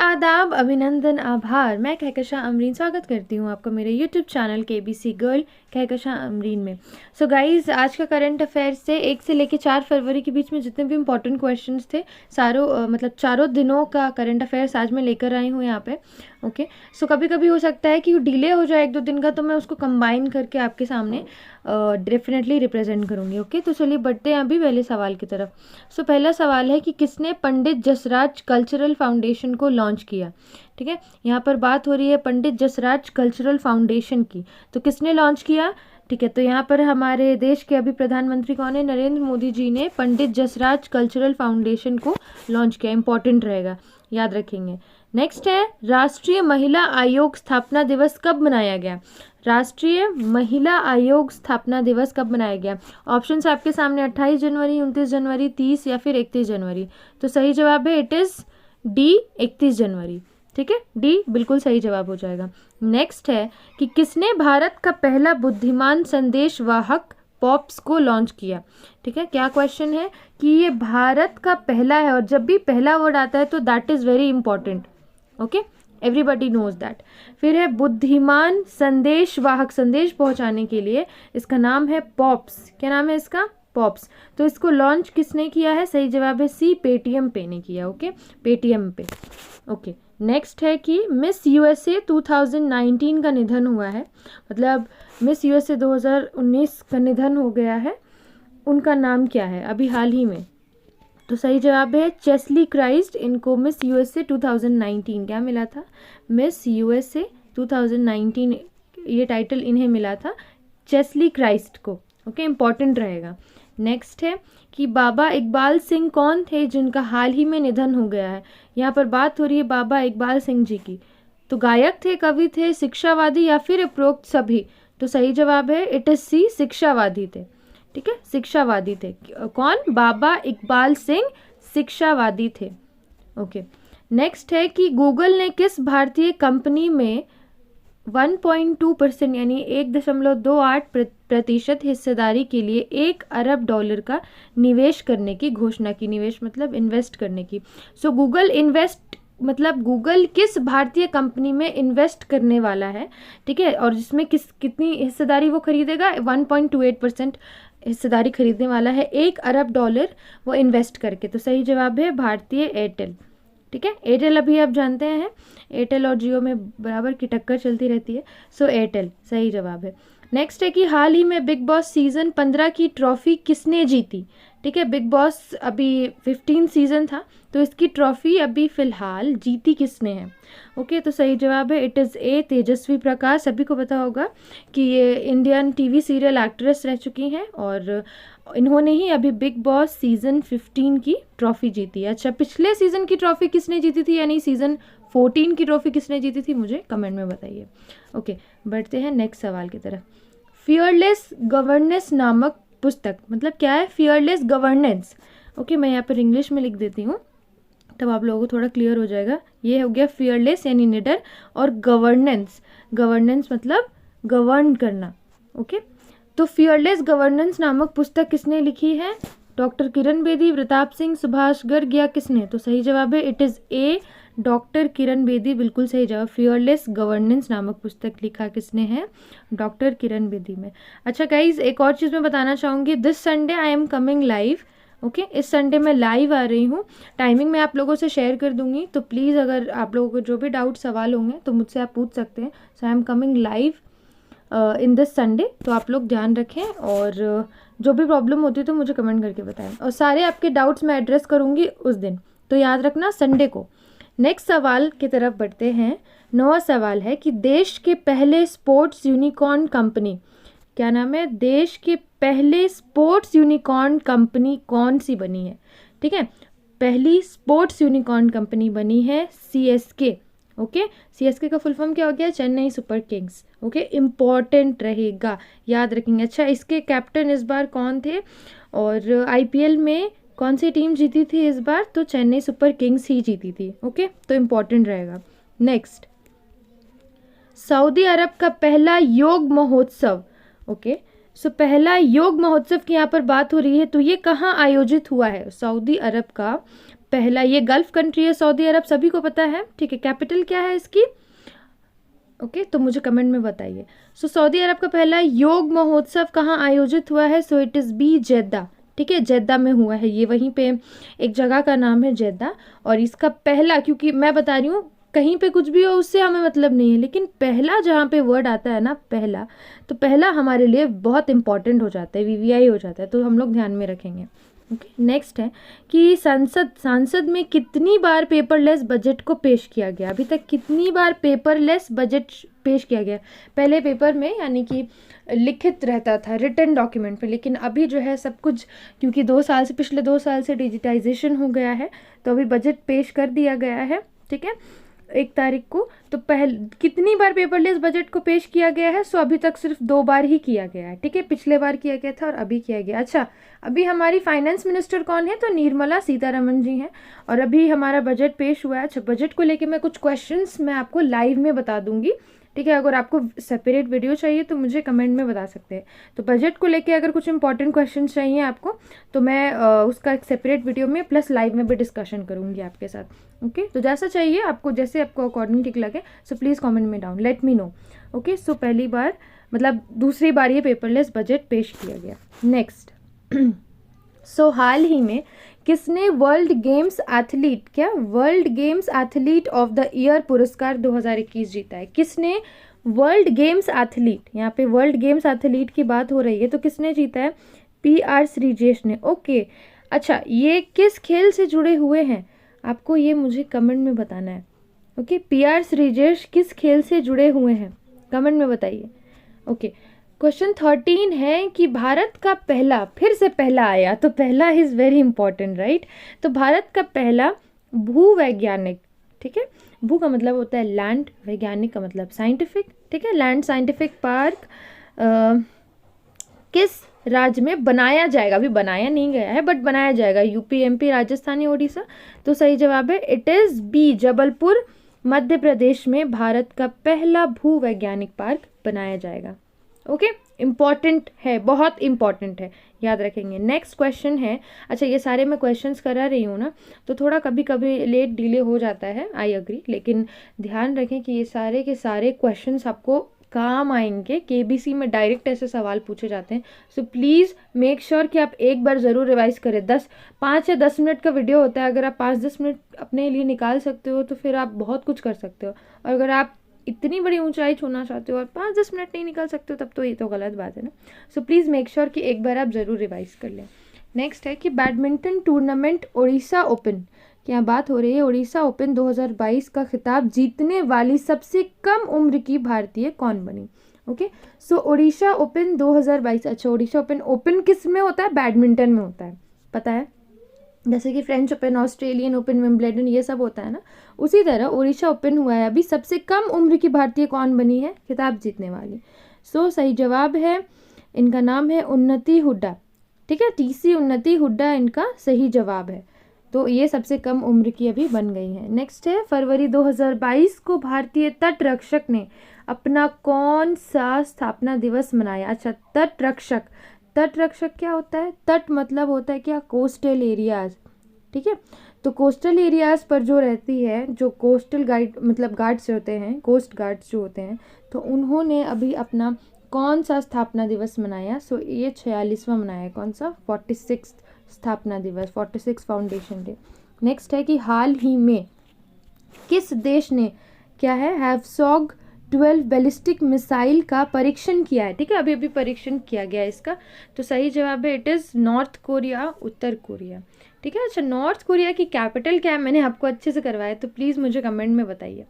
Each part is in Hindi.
आदाब, अभिनंदन, आभार। मैं कहकशा अमरीन स्वागत करती हूँ आपका मेरे YouTube channel KBC girl Kahkasha Amreen में। सो गाइज़, आज का करंट अफेयर्स से 1 से लेकर 4 फरवरी के बीच में जितने भी इंपॉर्टेंट क्वेश्चंस थे मतलब चारों दिनों का करंट अफेयर्स आज मैं लेकर आई हूँ यहाँ पे। ओके, सो कभी कभी हो सकता है कि डिले हो जाए 1-2 दिन का, तो मैं उसको कंबाइन करके आपके सामने डेफिनेटली रिप्रेजेंट करूँगी। ओके, तो चलिए बढ़ते हैं अभी पहले सवाल की तरफ। सो पहला सवाल है कि किसने पंडित जसराज कल्चरल फाउंडेशन को लॉन्च किया। ठीक है, यहाँ पर बात हो रही है पंडित जसराज कल्चरल फाउंडेशन की, तो किसने लॉन्च किया। ठीक है, तो यहाँ पर हमारे देश के अभी प्रधानमंत्री कौन है, नरेंद्र मोदी जी ने पंडित जसराज कल्चरल फाउंडेशन को लॉन्च किया। इंपॉर्टेंट रहेगा, याद रखेंगे। नेक्स्ट है राष्ट्रीय महिला आयोग स्थापना दिवस कब मनाया गया। राष्ट्रीय महिला आयोग स्थापना दिवस कब मनाया गया। ऑप्शंस आपके सामने 28 जनवरी, 29 जनवरी, 30 या फिर 31 जनवरी। तो सही जवाब है इट इज़ डी, 31 जनवरी। ठीक है, डी बिल्कुल सही जवाब हो जाएगा। नेक्स्ट है कि किसने भारत का पहला बुद्धिमान संदेश वाहक पॉप्स को लॉन्च किया। ठीक है, क्या क्वेश्चन है कि ये भारत का पहला है, और जब भी पहला वर्ड आता है तो that is very important. Okay, everybody knows that. फिर है बुद्धिमान संदेश वाहक, संदेश पहुंचाने के लिए इसका नाम है पॉप्स। क्या नाम है इसका, पॉप्स। तो इसको लॉन्च किसने किया है, सही जवाब है सी, पेटीएम पे ने किया। ओके, पेटीएम पे। ओके, नेक्स्ट है कि मिस यूएसए 2019 का निधन हुआ है, मतलब मिस यूएसए 2019 का निधन हो गया है, उनका नाम क्या है अभी हाल ही में। तो सही जवाब है चेस्ली क्राइस्ट। इनको मिस यूएसए 2019 क्या मिला था, मिस यूएसए 2019 ये टाइटल इन्हें मिला था, चेस्ली क्राइस्ट को। ओके, इंपॉर्टेंट रहेगा। नेक्स्ट है कि बाबा इकबाल सिंह कौन थे जिनका हाल ही में निधन हो गया है। यहाँ पर बात हो रही है बाबा इकबाल सिंह जी की। तो गायक थे, कवि थे, शिक्षावादी या फिर उपरोक्त सभी। तो सही जवाब है इट इज सी, शिक्षावादी थे। ठीक है, शिक्षावादी थे। कौन, बाबा इकबाल सिंह शिक्षावादी थे। ओके, नेक्स्ट है कि गूगल ने किस भारतीय कंपनी में 1.2% यानी 1.28% हिस्सेदारी के लिए $1 अरब का निवेश करने की घोषणा की। निवेश मतलब इन्वेस्ट करने की। सो गूगल इन्वेस्ट मतलब गूगल किस भारतीय कंपनी में इन्वेस्ट करने वाला है। ठीक है, और जिसमें कितनी हिस्सेदारी वो खरीदेगा, 1.28% हिस्सेदारी खरीदने वाला है, $1 अरब वो इन्वेस्ट करके। तो सही जवाब है भारतीय एयरटेल। ठीक है, एयरटेल अभी आप जानते हैं एयरटेल और जियो में बराबर की टक्कर चलती रहती है, सो एयरटेल सही जवाब है। नेक्स्ट है कि हाल ही में बिग बॉस सीज़न 15 की ट्रॉफी किसने जीती। ठीक है, बिग बॉस अभी 15 सीज़न था, तो इसकी ट्रॉफी अभी फ़िलहाल जीती किसने है। ओके, तो सही जवाब है it is a, Tejasswi Prakash. सभी को पता होगा कि ये इंडियन टीवी सीरियल एक्ट्रेस रह चुकी हैं, और इन्होंने ही अभी बिग बॉस सीज़न 15 की ट्रॉफी जीती है। अच्छा, पिछले सीज़न की ट्रॉफी किसने जीती थी, यानी सीज़न 14 की ट्रॉफी किसने जीती थी, मुझे कमेंट में बताइए। ओके, बढ़ते हैं नेक्स्ट सवाल की तरफ। फियरलेस गवर्नेंस नामक पुस्तक, मतलब क्या है फियरलेस गवर्नेंस। ओके, मैं यहाँ पर इंग्लिश में लिख देती हूँ तब आप लोगों को थोड़ा क्लियर हो जाएगा। ये हो गया फियरलेस यानी निडर, और गवर्नेंस, गवर्नेंस मतलब गवर्न करना। ओके, तो फियरलेस गवर्नेंस नामक पुस्तक किसने लिखी है, डॉक्टर किरण बेदी, प्रताप सिंह, सुभाष गर्ग या किसने। तो सही जवाब है it is a, doctor Kiran Bedi, बिल्कुल सही जवाब। फियरलेस गवर्नेंस नामक पुस्तक लिखा किसने है, डॉक्टर किरण बेदी में। अच्छा गाइज, एक और चीज़ मैं बताना चाहूँगी, this Sunday I am coming live. Okay, इस संडे मैं लाइव आ रही हूँ, टाइमिंग मैं आप लोगों से शेयर कर दूंगी, तो प्लीज़ अगर आप लोगों को जो भी डाउट सवाल होंगे तो मुझसे आप पूछ सकते हैं। So I am coming live in this Sunday, तो आप लोग ध्यान रखें, और जो भी प्रॉब्लम होती है तो मुझे कमेंट करके बताएं, और सारे आपके डाउट्स मैं एड्रेस करूँगी उस दिन, तो याद रखना संडे को। नेक्स्ट सवाल की तरफ बढ़ते हैं। 9वां सवाल है कि देश के पहले स्पोर्ट्स यूनिकॉर्न कंपनी, क्या नाम है, देश के पहले स्पोर्ट्स यूनिकॉर्न कंपनी कौन सी बनी है। ठीक है, पहली स्पोर्ट्स यूनिकॉर्न कंपनी बनी है CSK। ओके, CSK का फुल फॉर्म क्या हो गया, Chennai super Kings. Okay, important रहेगा, याद रखेंगे। अच्छा, इसके कैप्टन इस बार कौन थे, और IPL में कौन सी टीम जीती थी इस बार, तो चेन्नई सुपर किंग्स ही जीती थी। ओके, तो इम्पॉर्टेंट रहेगा। नेक्स्ट, सऊदी अरब का पहला योग महोत्सव। ओके, सो पहला योग महोत्सव की यहाँ पर बात हो रही है, तो ये कहाँ आयोजित हुआ है। सऊदी अरब का पहला, ये गल्फ कंट्री है सऊदी अरब, सभी को पता है, ठीक है। कैपिटल क्या है इसकी? ओके, तो मुझे कमेंट में बताइए। सो सऊदी अरब का पहला योग महोत्सव कहाँ आयोजित हुआ है? सो इट इज़ बी जेद्दा, ठीक है, जेद्दा में हुआ है ये, वहीं पे एक जगह का नाम है जेद्दा। और इसका पहला, क्योंकि मैं बता रही हूँ कहीं पे कुछ भी हो उससे हमें मतलब नहीं है, लेकिन पहला जहाँ पे वर्ड आता है ना पहला, तो पहला हमारे लिए बहुत इंपॉर्टेंट हो जाता है, वीवीआई हो जाता है, तो हम लोग ध्यान में रखेंगे। ओके, नेक्स्ट है कि सांसद में कितनी बार पेपरलेस बजट को पेश किया गया? अभी तक कितनी बार पेपरलेस बजट पेश किया गया? पहले पेपर में यानी कि लिखित रहता था, रिटन डॉक्यूमेंट पे, लेकिन अभी जो है सब कुछ, क्योंकि पिछले 2 साल से डिजिटाइजेशन हो गया है, तो अभी बजट पेश कर दिया गया है, ठीक है, 1 तारीख को। तो कितनी बार पेपरलेस बजट को पेश किया गया है? सो अभी तक सिर्फ 2 बार ही किया गया है, ठीक है, पिछले बार किया गया था और अभी किया गया। अच्छा, अभी हमारी फाइनेंस मिनिस्टर कौन है? तो निर्मला सीतारमण जी हैं, और अभी हमारा बजट पेश हुआ है। अच्छा, बजट को लेके मैं कुछ क्वेश्चंस मैं आपको लाइव में बता दूंगी, ठीक है। अगर आपको सेपरेट वीडियो चाहिए तो मुझे कमेंट में बता सकते हैं। तो बजट को लेके अगर कुछ इंपॉर्टेंट क्वेश्चन चाहिए आपको, तो मैं उसका एक सेपरेट वीडियो में प्लस लाइव में भी डिस्कशन करूंगी आपके साथ। ओके, तो जैसा चाहिए आपको, जैसे आपको अकॉर्डिंग ठीक लगे, सो प्लीज़ कमेंट में down, let me know. Okay, so पहली बार मतलब दूसरी बार ये पेपरलेस बजट पेश किया गया। नेक्स्ट सो हाल ही में किसने world games athlete of the year पुरस्कार 2021 जीता है? किसने वर्ल्ड गेम्स एथलीट, यहाँ पे वर्ल्ड गेम्स एथलीट की बात हो रही है, तो किसने जीता है? PR श्रीजेश ने। ओके, अच्छा, ये किस खेल से जुड़े हुए हैं? आपको ये मुझे कमेंट में बताना है। ओके, PR श्रीजेश किस खेल से जुड़े हुए हैं? कमेंट में बताइए। ओके, क्वेश्चन 13 है कि भारत का पहला, फिर से पहला आया, तो पहला इज वेरी इंपॉर्टेंट, राइट। तो भारत का पहला भूवैज्ञानिक, ठीक है, भू का मतलब होता है लैंड, वैज्ञानिक का मतलब साइंटिफिक, ठीक है, लैंड साइंटिफिक पार्क किस राज्य में बनाया जाएगा? अभी बनाया नहीं गया है बट बनाया जाएगा, यूपी, MP, राजस्थान या उड़ीसा? तो सही जवाब है it is B, Jabalpur, Madhya Pradesh में भारत का पहला भूवैज्ञानिक पार्क बनाया जाएगा। ओके, इम्पॉर्टेंट है, बहुत इम्पॉर्टेंट है, याद रखेंगे। नेक्स्ट क्वेश्चन है, अच्छा ये सारे मैं क्वेश्चंस करा रही हूँ ना, तो थोड़ा कभी कभी लेट डिले हो जाता है, आई अग्री, लेकिन ध्यान रखें कि ये सारे के सारे क्वेश्चंस आपको काम आएंगे। KBC में डायरेक्ट ऐसे सवाल पूछे जाते हैं, सो प्लीज़ मेक श्योर कि आप एक बार ज़रूर रिवाइज करें। 5 या 10 मिनट का वीडियो होता है, अगर आप 5-10 मिनट अपने लिए निकाल सकते हो तो फिर आप बहुत कुछ कर सकते हो, और अगर आप इतनी बड़ी ऊंचाई छूना चाहते हो और 5-10 मिनट नहीं निकाल सकते हो, तब तो ये तो गलत बात है ना। सो प्लीज़ मेक श्योर कि एक बार आप ज़रूर रिवाइज कर लें। नेक्स्ट है कि बैडमिंटन टूर्नामेंट ओडिशा ओपन की यहाँ बात हो रही है, ओडिशा ओपन 2022 का खिताब जीतने वाली सबसे कम उम्र की भारतीय कौन बनी? ओके, सो ओडिशा ओपन 2022, अच्छा ओडिशा ओपन किस में होता है? बैडमिंटन में होता है, पता है, जैसे कि French open, Australian open, Wimbledon, ये सब होता है ना, उसी तरह ओडिशा ओपन हुआ है अभी। सबसे कम उम्र की भारतीय कौन बनी है खिताब जीतने वाली? सो सही जवाब है, इनका नाम है उन्नति हुड्डा, ठीक है, TC उन्नति हुड्डा इनका सही जवाब है। तो ये सबसे कम उम्र की अभी बन गई है। नेक्स्ट है, फरवरी 2022 को भारतीय तट रक्षक ने अपना कौन सा स्थापना दिवस मनाया? अच्छा, तट रक्षक क्या होता है? तट मतलब होता है क्या? कोस्टल एरियाज, ठीक है, तो कोस्टल एरियाज पर जो रहती है, जो कोस्टल गाइड मतलब गार्ड्स होते हैं, कोस्ट गार्ड्स जो होते हैं, तो उन्होंने अभी अपना कौन सा स्थापना दिवस मनाया? सो ये 46वां मनाया, कौन सा? 46 स्थापना दिवस, 46 फाउंडेशन डे। नेक्स्ट है कि हाल ही में किस देश ने क्या है हैवसॉग 12 बैलिस्टिक मिसाइल का परीक्षण किया है? ठीक है, अभी अभी परीक्षण किया गया इसका, तो सही जवाब है it is north Korea, Uttar Korea, ठीक है। अच्छा, नॉर्थ कोरिया की कैपिटल क्या है? मैंने आपको अच्छे से करवाया, तो प्लीज़ मुझे कमेंट में बताइए।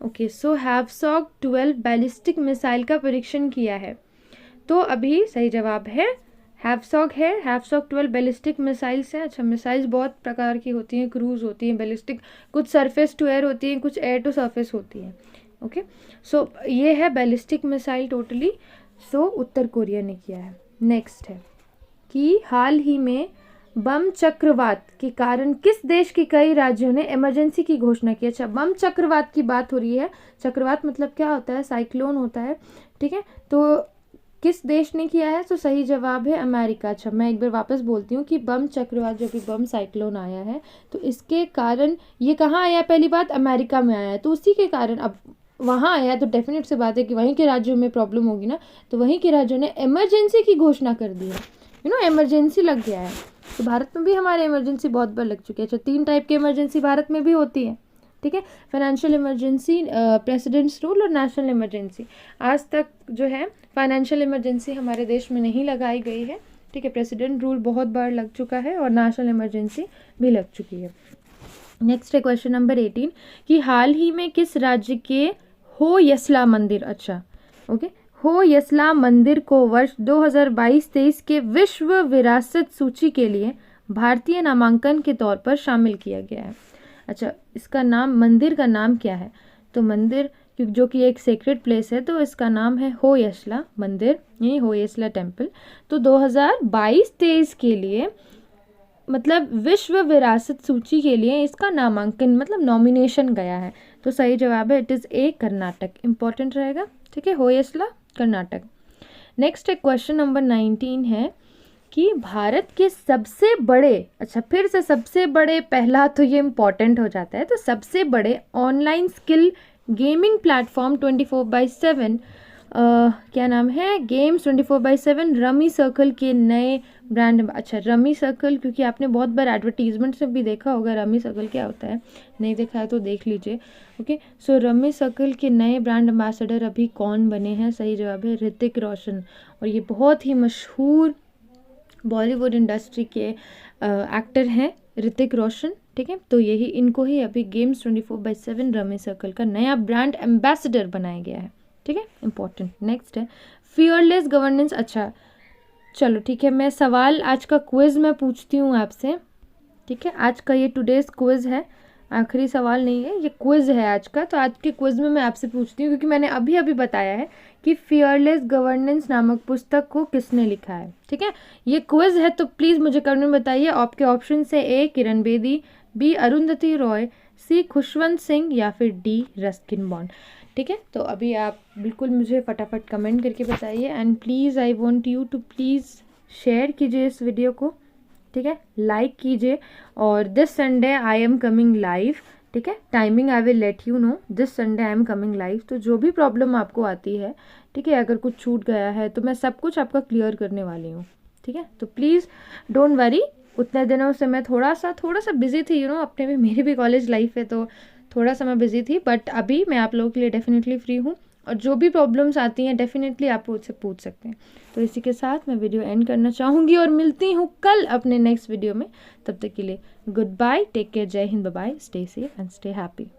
ओके, सो हैवसॉग 12 बैलिस्टिक मिसाइल का परीक्षण किया है, तो अभी सही जवाब है हैवसॉग है। हैवसॉग 12 बैलिस्टिक मिसाइल्स हैं। अच्छा, मिसाइल्स बहुत प्रकार की होती हैं, क्रूज होती हैं, बैलिस्टिक, कुछ सरफेस टू एयर होती हैं, कुछ एयर टू सरफेस होती हैं। ओके, सो ये है बैलिस्टिक मिसाइल टोटली, सो उत्तर कोरिया ने किया है। नेक्स्ट है कि हाल ही में बम चक्रवात के कारण किस देश के कई राज्यों ने इमरजेंसी की घोषणा की? अच्छा, बम चक्रवात की बात हो रही है। चक्रवात मतलब क्या होता है? साइक्लोन होता है, ठीक है। तो किस देश ने किया है? तो सही जवाब है अमेरिका। अच्छा, मैं एक बार वापस बोलती हूँ कि बम चक्रवात जो भी बम साइक्लोन आया है तो इसके कारण ये कहाँ आया? पहली बात अमेरिका में आया है, तो उसी के कारण अब वहाँ आया तो डेफिनेट सी बात है कि वहीं के राज्यों में प्रॉब्लम होगी ना, तो वहीं के राज्यों ने इमरजेंसी की घोषणा कर दी है, इमरजेंसी लग गया है। तो भारत में भी हमारे इमरजेंसी बहुत बार लग चुकी है। अच्छा, 3 टाइप की इमरजेंसी भारत में भी होती है, ठीक है, फाइनेंशियल इमरजेंसी, प्रेसिडेंट्स रूल और नेशनल इमरजेंसी। आज तक जो है फाइनेंशियल इमरजेंसी हमारे देश में नहीं लगाई गई है, ठीक है, प्रेसिडेंट रूल बहुत बार लग चुका है और नेशनल इमरजेंसी भी लग चुकी है। नेक्स्ट है क्वेश्चन नंबर 18 कि हाल ही में किस राज्य के होयसला मंदिर, अच्छा ओके, होयसला मंदिर को वर्ष 2022-23 के विश्व विरासत सूची के लिए भारतीय नामांकन के तौर पर शामिल किया गया है। अच्छा, इसका नाम, मंदिर का नाम क्या है? तो मंदिर जो कि एक सेक्रेड प्लेस है, तो इसका नाम है होयसला मंदिर, यानी होयसला टेम्पल। तो 2022-23 के लिए मतलब विश्व विरासत सूची के लिए इसका नामांकन मतलब नॉमिनेशन गया है। तो सही जवाब है it is a Karnataka, important रहेगा, ठीक है, होयसला कर्नाटक। नेक्स्ट है क्वेश्चन नंबर 19 है कि भारत के सबसे बड़े, अच्छा फिर से सबसे बड़े, पहला तो ये इम्पॉर्टेंट हो जाता है, तो सबसे बड़े ऑनलाइन स्किल गेमिंग प्लेटफॉर्म 24/7 क्या नाम है? गेम्स 24/7 रमी सर्कल के नए ब्रांड। अच्छा, रमी सर्कल, क्योंकि आपने बहुत बार एडवर्टीजमेंट में भी देखा होगा रमी सर्कल क्या होता है, नहीं देखा है तो देख लीजिए। ओके, सो रमी सर्कल के नए ब्रांड एम्बेसडर अभी कौन बने हैं? सही जवाब है ऋतिक रोशन, और ये बहुत ही मशहूर बॉलीवुड इंडस्ट्री के एक्टर हैं ऋतिक रोशन, ठीक है, तो यही इनको ही अभी गेम्स 24/7 रमी सर्कल का नया ब्रांड एम्बेसडर बनाया गया है, ठीक है, इंपॉर्टेंट। नेक्स्ट है फियरलेस गवर्नेंस। अच्छा चलो ठीक है, मैं सवाल आज का क्विज में पूछती हूँ आपसे, ठीक है, आज का ये टुडेज क्विज है, आखिरी सवाल नहीं है, ये क्विज है आज का। तो आज के क्विज में मैं आपसे पूछती हूँ, क्योंकि मैंने अभी अभी बताया है कि फियरलेस गवर्नेंस नामक पुस्तक को किसने लिखा है, ठीक है, ये क्विज है, तो प्लीज़ मुझे कमेंट में बताइए। आपके ऑप्शन है ए किरण बेदी, बी अरुंधति रॉय, सी खुशवंत सिंह या फिर डी रस्किन बॉन्ड, ठीक है। तो अभी आप बिल्कुल मुझे फटाफट कमेंट करके बताइए, and please I want you to please share कीजिए इस वीडियो को, ठीक है, लाइक कीजिए। और this Sunday I am coming live, ठीक है, timing I will let you know, this Sunday I am coming live. तो जो भी प्रॉब्लम आपको आती है, ठीक है, अगर कुछ छूट गया है तो मैं सब कुछ आपका क्लियर करने वाली हूँ, ठीक है। तो प्लीज़ डोंट वरी, उतने दिनों से मैं थोड़ा सा बिजी थी, अपने भी, मेरी भी कॉलेज लाइफ है तो थोड़ा सा मैं बिजी थी, बट अभी मैं आप लोगों के लिए डेफिनेटली फ्री हूँ, और जो भी प्रॉब्लम्स आती हैं डेफिनेटली आप मुझसे पूछ सकते हैं। तो इसी के साथ मैं वीडियो एंड करना चाहूँगी और मिलती हूँ कल अपने नेक्स्ट वीडियो में। तब तक के लिए गुड बाय, टेक केयर, जय Hind, bye bye, stay safe and stay happy.